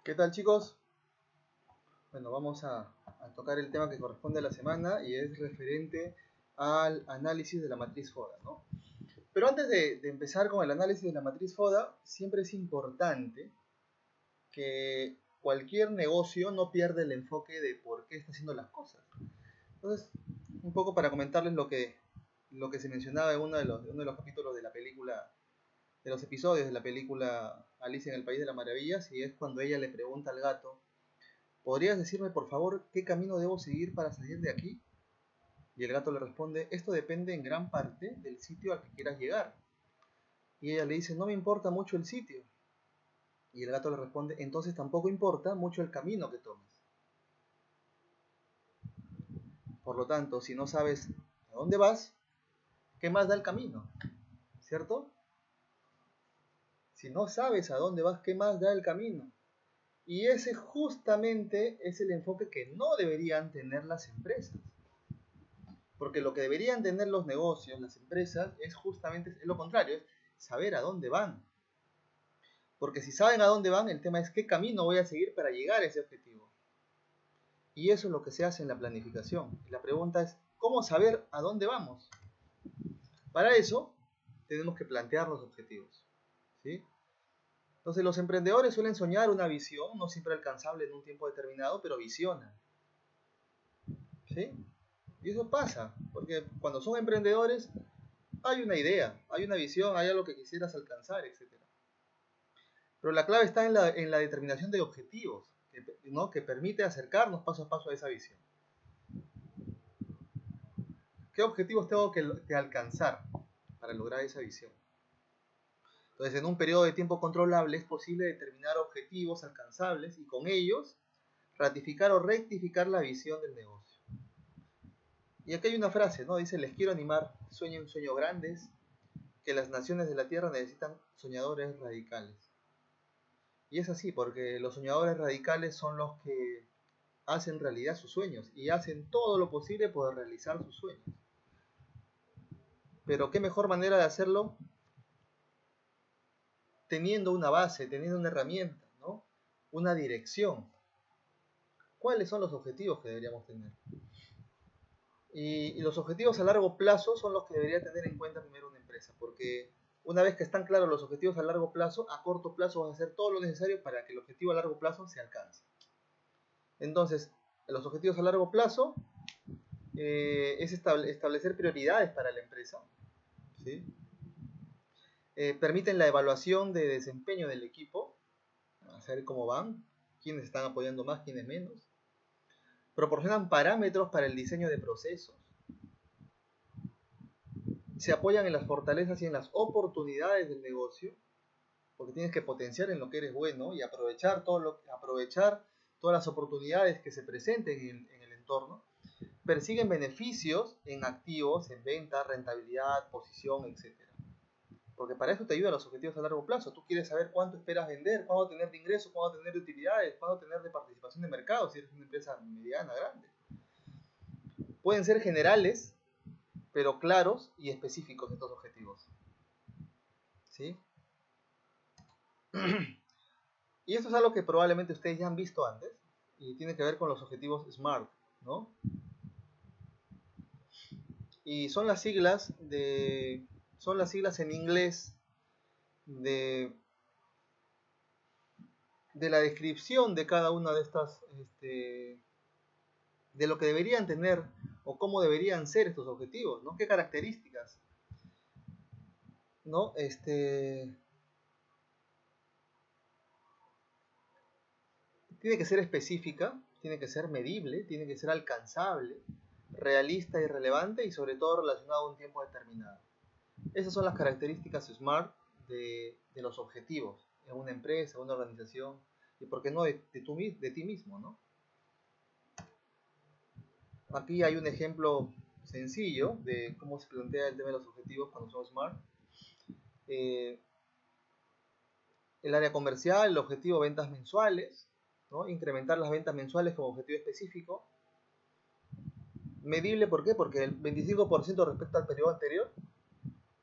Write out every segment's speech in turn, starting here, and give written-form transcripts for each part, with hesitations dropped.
¿Qué tal, chicos? Bueno, vamos a tocar el tema que corresponde a la semana y es referente al análisis de la matriz FODA, ¿no? Pero antes de empezar con el análisis de la matriz FODA, siempre es importante que cualquier negocio no pierda el enfoque de por qué está haciendo las cosas. Entonces, un poco para comentarles lo que se mencionaba en uno de los capítulos de la película, de los episodios de la película Alicia en el País de las Maravillas, y es cuando ella le pregunta al gato: ¿podrías decirme por favor qué camino debo seguir para salir de aquí? Y el gato le responde: esto depende en gran parte del sitio al que quieras llegar. Y ella le dice: no me importa mucho el sitio. Y el gato le responde: entonces tampoco importa mucho el camino que tomes. Por lo tanto, si no sabes a dónde vas, ¿qué más da el camino? ¿Cierto? Si no sabes a dónde vas, ¿qué más da el camino? Y ese justamente es el enfoque que no deberían tener las empresas. Porque lo que deberían tener los negocios, las empresas, es justamente lo contrario, es saber a dónde van. Porque si saben a dónde van, el tema es qué camino voy a seguir para llegar a ese objetivo. Y eso es lo que se hace en la planificación. Y la pregunta es, ¿cómo saber a dónde vamos? Para eso, tenemos que plantear los objetivos, ¿sí? Entonces, los emprendedores suelen soñar una visión, no siempre alcanzable en un tiempo determinado, pero visionan, ¿sí? Y eso pasa, porque cuando son emprendedores hay una idea, hay una visión, hay algo que quisieras alcanzar, etcétera. Pero la clave está en la determinación de objetivos, ¿no? Que permite acercarnos paso a paso a esa visión. ¿Qué objetivos tengo que alcanzar para lograr esa visión? Entonces, en un periodo de tiempo controlable es posible determinar objetivos alcanzables y con ellos ratificar o rectificar la visión del negocio. Y aquí hay una frase, ¿no? Dice: les quiero animar, sueñen sueños grandes, que las naciones de la Tierra necesitan soñadores radicales. Y es así, porque los soñadores radicales son los que hacen realidad sus sueños y hacen todo lo posible por realizar sus sueños. Pero qué mejor manera de hacerlo teniendo una base, teniendo una herramienta, ¿no? Una dirección. ¿Cuáles son los objetivos que deberíamos tener? Y los objetivos a largo plazo son los que debería tener en cuenta primero una empresa, porque una vez que están claros los objetivos a largo plazo, a corto plazo vas a hacer todo lo necesario para que el objetivo a largo plazo se alcance. Entonces, los objetivos a largo plazo es establecer prioridades para la empresa, ¿sí? Permiten la evaluación de desempeño del equipo, a saber cómo van, quiénes están apoyando más, quiénes menos. Proporcionan parámetros para el diseño de procesos. Se apoyan en las fortalezas y en las oportunidades del negocio, porque tienes que potenciar en lo que eres bueno y aprovechar todas las oportunidades que se presenten en el entorno. Persiguen beneficios en activos, en venta, rentabilidad, posición, etcétera. Porque para eso te ayudan los objetivos a largo plazo. Tú quieres saber cuánto esperas vender, cuándo tener de ingresos, cuándo tener de utilidades, cuándo tener de participación de mercado, si eres una empresa mediana, grande. Pueden ser generales, pero claros y específicos estos objetivos, ¿sí? Y esto es algo que probablemente ustedes ya han visto antes y tiene que ver con los objetivos SMART, ¿no? Y son las siglas en inglés de la descripción de cada una de estas, de lo que deberían tener o cómo deberían ser estos objetivos, ¿no? ¿Qué características? ¿No? Tiene que ser específica, tiene que ser medible, tiene que ser alcanzable, realista y relevante y sobre todo relacionado a un tiempo determinado. Esas son las características SMART de los objetivos en una empresa, una organización y por qué no de ti mismo, ¿no? Aquí hay un ejemplo sencillo de cómo se plantea el tema de los objetivos cuando son SMART. El área comercial, el objetivo ventas mensuales, ¿no? Incrementar las ventas mensuales como objetivo específico. Medible, ¿por qué? Porque el 25% respecto al periodo anterior,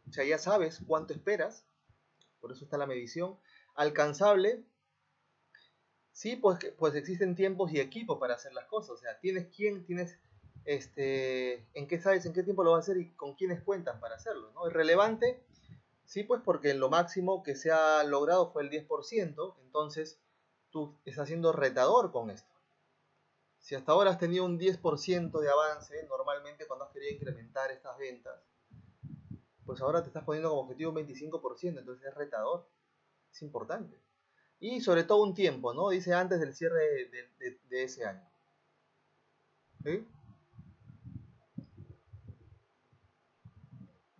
o sea, ya sabes cuánto esperas, por eso está la medición. Alcanzable, Sí, pues existen tiempos y equipos para hacer las cosas. O sea, en qué sabes, en qué tiempo lo vas a hacer y con quiénes cuentan para hacerlo, ¿no? Es relevante, sí, pues porque lo máximo que se ha logrado fue el 10%, entonces tú estás siendo retador con esto. Si hasta ahora has tenido un 10% de avance, normalmente cuando has querido incrementar estas ventas, pues ahora te estás poniendo como objetivo un 25%, entonces es retador, es importante. Y sobre todo un tiempo, ¿no? Dice antes del cierre de ese año. ¿Sí?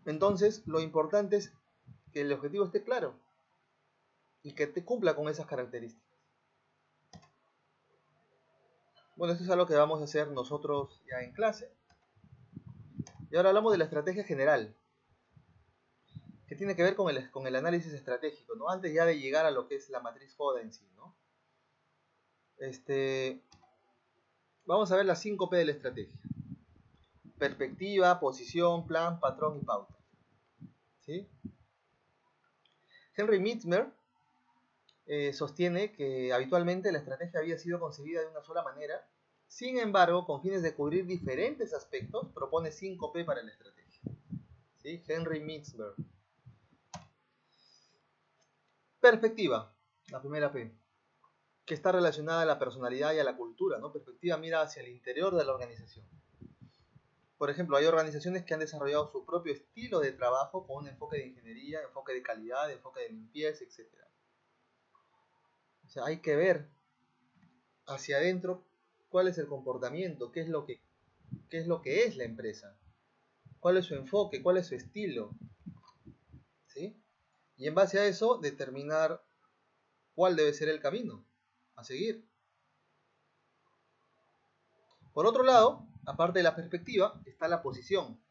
Entonces, lo importante es que el objetivo esté claro y que te cumpla con esas características. Bueno, esto es algo que vamos a hacer nosotros ya en clase. Y ahora hablamos de la estrategia general, que tiene que ver con el análisis estratégico, ¿no? Antes ya de llegar a lo que es la matriz FODA en sí, ¿no? Vamos a ver las 5 P de la estrategia. Perspectiva, posición, plan, patrón y pauta. ¿Sí? Henry Mitzmer sostiene que habitualmente la estrategia había sido concebida de una sola manera. Sin embargo, con fines de cubrir diferentes aspectos, propone 5 P para la estrategia. ¿Sí? Henry Mitzmer. Perspectiva, la primera P, que está relacionada a la personalidad y a la cultura, ¿no? Perspectiva mira hacia el interior de la organización. Por ejemplo, hay organizaciones que han desarrollado su propio estilo de trabajo con un enfoque de ingeniería, enfoque de calidad, enfoque de limpieza, etc. O sea, hay que ver hacia adentro cuál es el comportamiento, qué es lo que es la empresa, cuál es su enfoque, cuál es su estilo, ¿sí? Y en base a eso determinar cuál debe ser el camino a seguir. Por otro lado, aparte de la perspectiva, está la posición.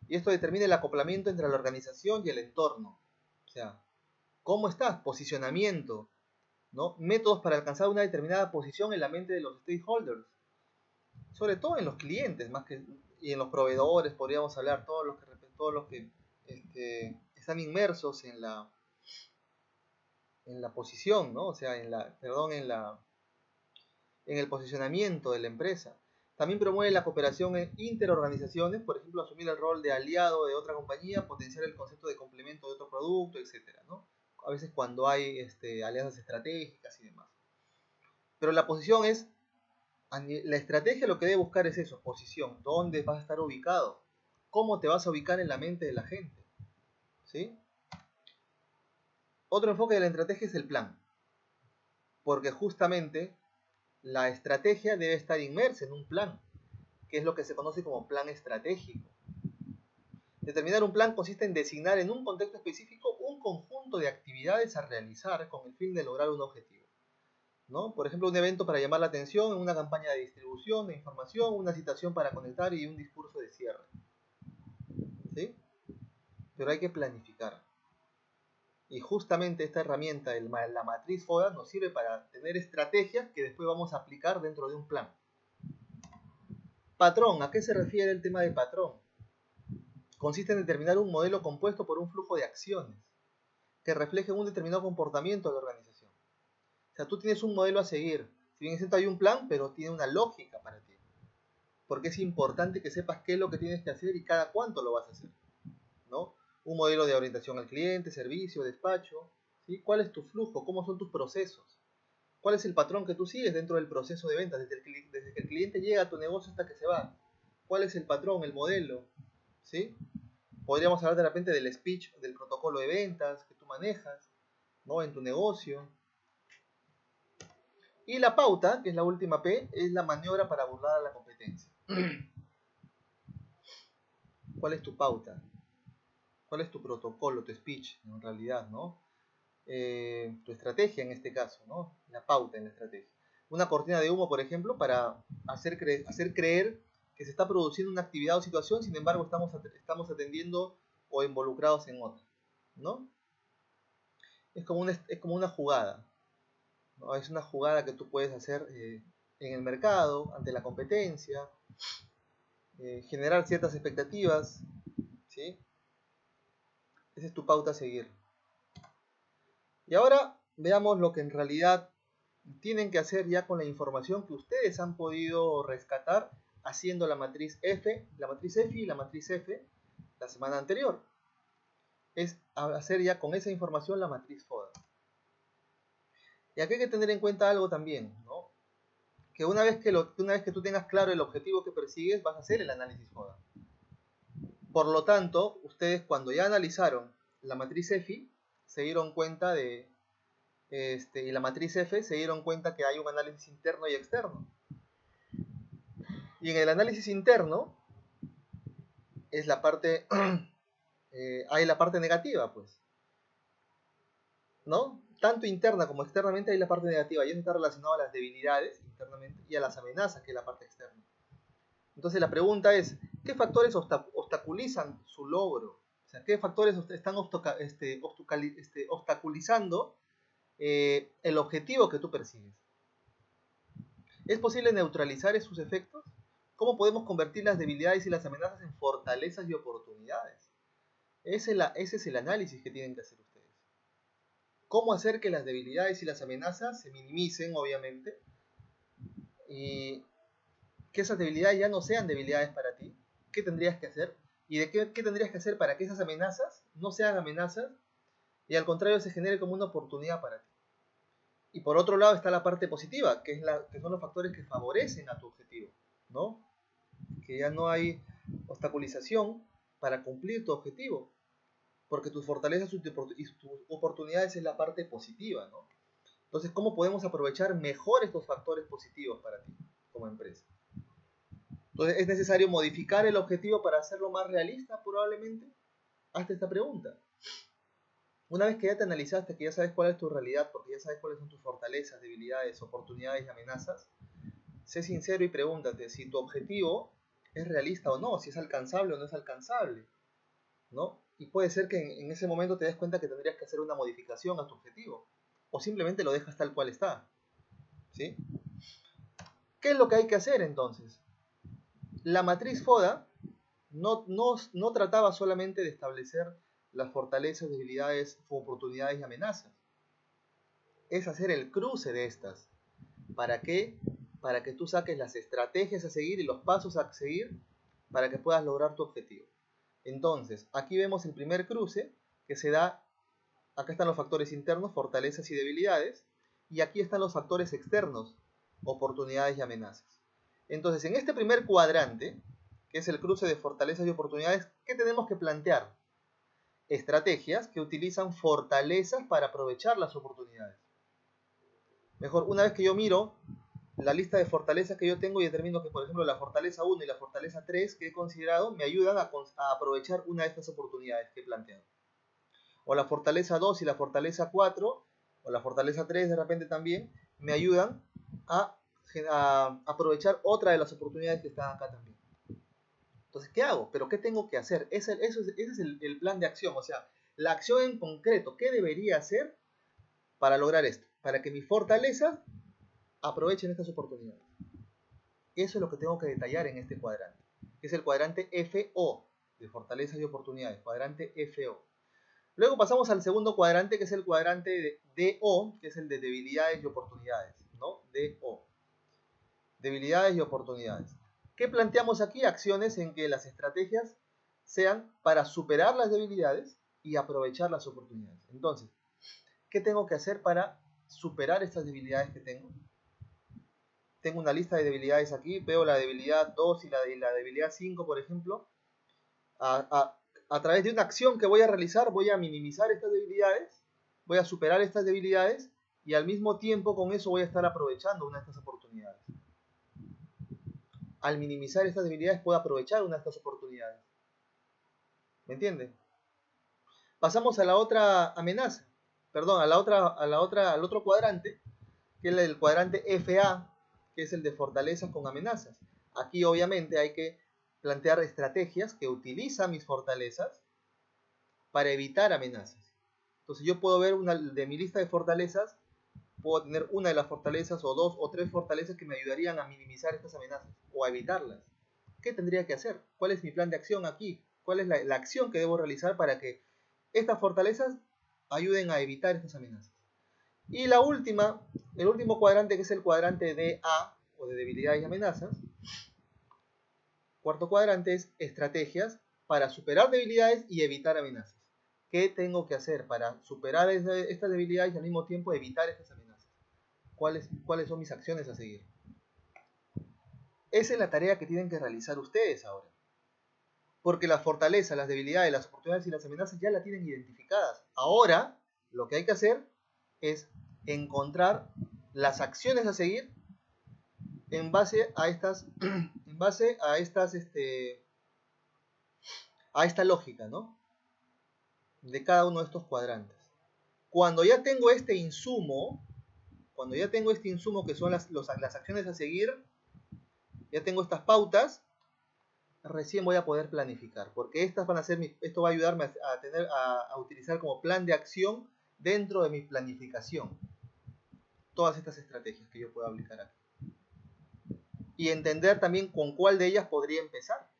Y esto determina el acoplamiento entre la organización y el entorno. O sea, ¿cómo estás? Posicionamiento, ¿no? Métodos para alcanzar una determinada posición en la mente de los stakeholders. Sobre todo en los clientes, más que y en los proveedores, podríamos hablar, todos los que están inmersos en la posición, ¿no? O sea, en el posicionamiento de la empresa. También promueve la cooperación en interorganizaciones, por ejemplo, asumir el rol de aliado de otra compañía, potenciar el concepto de complemento de otro producto, etcétera, ¿no? A veces cuando hay alianzas estratégicas y demás. Pero la posición es, la estrategia lo que debe buscar es eso, posición, dónde vas a estar ubicado, cómo te vas a ubicar en la mente de la gente, ¿sí? Otro enfoque de la estrategia es el plan, porque justamente la estrategia debe estar inmersa en un plan, que es lo que se conoce como plan estratégico. Determinar un plan consiste en designar en un contexto específico un conjunto de actividades a realizar con el fin de lograr un objetivo, ¿no? Por ejemplo, un evento para llamar la atención, una campaña de distribución de información, una citación para conectar y un discurso de cierre. ¿Sí? Pero hay que planificar. Y justamente esta herramienta, la matriz FODA, nos sirve para tener estrategias que después vamos a aplicar dentro de un plan. Patrón, ¿a qué se refiere el tema de patrón? Consiste en determinar un modelo compuesto por un flujo de acciones que reflejen un determinado comportamiento de la organización. O sea, tú tienes un modelo a seguir. Si bien es cierto, hay un plan, pero tiene una lógica para ti. Porque es importante que sepas qué es lo que tienes que hacer y cada cuánto lo vas a hacer, ¿no? Un modelo de orientación al cliente, servicio, despacho, ¿sí? ¿Cuál es tu flujo? ¿Cómo son tus procesos? ¿Cuál es el patrón que tú sigues dentro del proceso de ventas? Desde que el cliente llega a tu negocio hasta que se va. ¿Cuál es el patrón, el modelo? ¿Sí? Podríamos hablar de repente del speech, del protocolo de ventas que tú manejas, ¿no? En tu negocio. Y la pauta, que es la última P, es la maniobra para burlar a la competencia. ¿Cuál es tu pauta? ¿Cuál es tu protocolo, tu speech, en realidad, ¿no? Tu estrategia en este caso, ¿no? La pauta en la estrategia. Una cortina de humo, por ejemplo, para hacer creer que se está produciendo una actividad o situación, sin embargo estamos atendiendo o involucrados en otra, ¿no? Es como una jugada, ¿no? Es una jugada que tú puedes hacer en el mercado, ante la competencia, generar ciertas expectativas, ¿sí? Esa es tu pauta a seguir. Y ahora veamos lo que en realidad tienen que hacer ya con la información que ustedes han podido rescatar haciendo la matriz F y la matriz F la semana anterior. Es hacer ya con esa información la matriz FODA. Y aquí hay que tener en cuenta algo también, ¿no? Que una vez que tú tengas claro el objetivo que persigues, vas a hacer el análisis FODA. Por lo tanto, ustedes cuando ya analizaron la matriz EFI, se dieron cuenta de, y la matriz F, se dieron cuenta que hay un análisis interno y externo. Y en el análisis interno, es la parte, hay la parte negativa, pues, ¿no? Tanto interna como externamente hay la parte negativa, y eso está relacionado a las debilidades internamente y a las amenazas, que es la parte externa. Entonces la pregunta es, ¿qué factores obstaculizan su logro? O sea, ¿qué factores están obstaculizando el objetivo que tú persigues? ¿Es posible neutralizar sus efectos? ¿Cómo podemos convertir las debilidades y las amenazas en fortalezas y oportunidades? Ese es el análisis que tienen que hacer ustedes. ¿Cómo hacer que las debilidades y las amenazas se minimicen, obviamente? Y que esas debilidades ya no sean debilidades para ti. ¿Qué tendrías que hacer? ¿Y de qué tendrías que hacer para que esas amenazas no sean amenazas y al contrario se genere como una oportunidad para ti? Y por otro lado está la parte positiva, que son los factores que favorecen a tu objetivo, ¿no? Que ya no hay obstaculización para cumplir tu objetivo, porque tus fortalezas y tus oportunidades es la parte positiva, ¿no? Entonces, ¿cómo podemos aprovechar mejor estos factores positivos para ti como empresa? Entonces, ¿es necesario modificar el objetivo para hacerlo más realista, probablemente? Hazte esta pregunta. Una vez que ya te analizaste, que ya sabes cuál es tu realidad, porque ya sabes cuáles son tus fortalezas, debilidades, oportunidades y amenazas, sé sincero y pregúntate si tu objetivo es realista o no, si es alcanzable o no es alcanzable, ¿no? Y puede ser que en ese momento te des cuenta que tendrías que hacer una modificación a tu objetivo, o simplemente lo dejas tal cual está, ¿sí? ¿Qué es lo que hay que hacer entonces? La matriz FODA no trataba solamente de establecer las fortalezas, debilidades, oportunidades y amenazas. Es hacer el cruce de estas. ¿Para qué? Para que tú saques las estrategias a seguir y los pasos a seguir para que puedas lograr tu objetivo. Entonces, aquí vemos el primer cruce que se da, acá están los factores internos, fortalezas y debilidades, y aquí están los factores externos, oportunidades y amenazas. Entonces, en este primer cuadrante, que es el cruce de fortalezas y oportunidades, ¿qué tenemos que plantear? Estrategias que utilizan fortalezas para aprovechar las oportunidades. Mejor, una vez que yo miro la lista de fortalezas que yo tengo y determino que, por ejemplo, la fortaleza 1 y la fortaleza 3 que he considerado me ayudan a aprovechar una de estas oportunidades que he planteado. O la fortaleza 2 y la fortaleza 4, o la fortaleza 3 de repente también, me ayudan a aprovechar otra de las oportunidades que están acá también. Entonces, ¿qué hago? ¿Pero qué tengo que hacer? Ese es el plan de acción, o sea, la acción en concreto. ¿Qué debería hacer para lograr esto? Para que mis fortalezas aprovechen estas oportunidades. Eso es lo que tengo que detallar en este cuadrante, que es el cuadrante FO, de fortalezas y oportunidades, cuadrante FO. Luego pasamos al segundo cuadrante, que es el cuadrante de DO, que es el de debilidades y oportunidades, ¿no? DO. Debilidades y oportunidades. ¿Qué planteamos aquí? Acciones en que las estrategias sean para superar las debilidades y aprovechar las oportunidades. Entonces, ¿qué tengo que hacer para superar estas debilidades que tengo? Tengo una lista de debilidades aquí, veo la debilidad 2 y la debilidad 5, por ejemplo. A través de una acción que voy a realizar, voy a minimizar estas debilidades, voy a superar estas debilidades y al mismo tiempo con eso voy a estar aprovechando una de estas oportunidades. Al minimizar estas debilidades puedo aprovechar una de estas oportunidades. ¿Me entienden? Pasamos a la otra amenaza, perdón, al otro cuadrante, que es el cuadrante FA, que es el de fortalezas con amenazas. Aquí obviamente hay que plantear estrategias que utilizan mis fortalezas para evitar amenazas. Entonces yo puedo ver de mi lista de fortalezas, puedo tener una de las fortalezas o dos o tres fortalezas que me ayudarían a minimizar estas amenazas o a evitarlas. ¿Qué tendría que hacer? ¿Cuál es mi plan de acción aquí? ¿Cuál es la acción que debo realizar para que estas fortalezas ayuden a evitar estas amenazas? Y la última, el último cuadrante, que es el cuadrante de A, o de debilidades y amenazas. Cuarto cuadrante es estrategias para superar debilidades y evitar amenazas. ¿Qué tengo que hacer para superar estas debilidades y al mismo tiempo evitar estas amenazas? ¿Cuáles son mis acciones a seguir? Esa es la tarea que tienen que realizar ustedes ahora. Porque las fortalezas, las debilidades, las oportunidades y las amenazas ya las tienen identificadas. Ahora, lo que hay que hacer es encontrar las acciones a seguir en base a estas, a esta lógica, ¿no? De cada uno de estos cuadrantes. Cuando ya tengo este insumo, que son las acciones a seguir, ya tengo estas pautas, recién voy a poder planificar, porque esto va a ayudarme a utilizar como plan de acción dentro de mi planificación todas estas estrategias que yo puedo aplicar aquí. Y entender también con cuál de ellas podría empezar.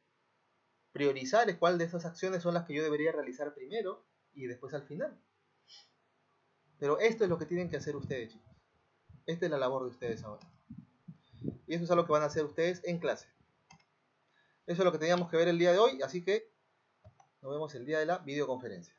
Priorizar cuál de esas acciones son las que yo debería realizar primero y después al final. Pero esto es lo que tienen que hacer ustedes, chicos. Esta es la labor de ustedes ahora. Y eso es algo que van a hacer ustedes en clase. Eso es lo que teníamos que ver el día de hoy, así que nos vemos el día de la videoconferencia.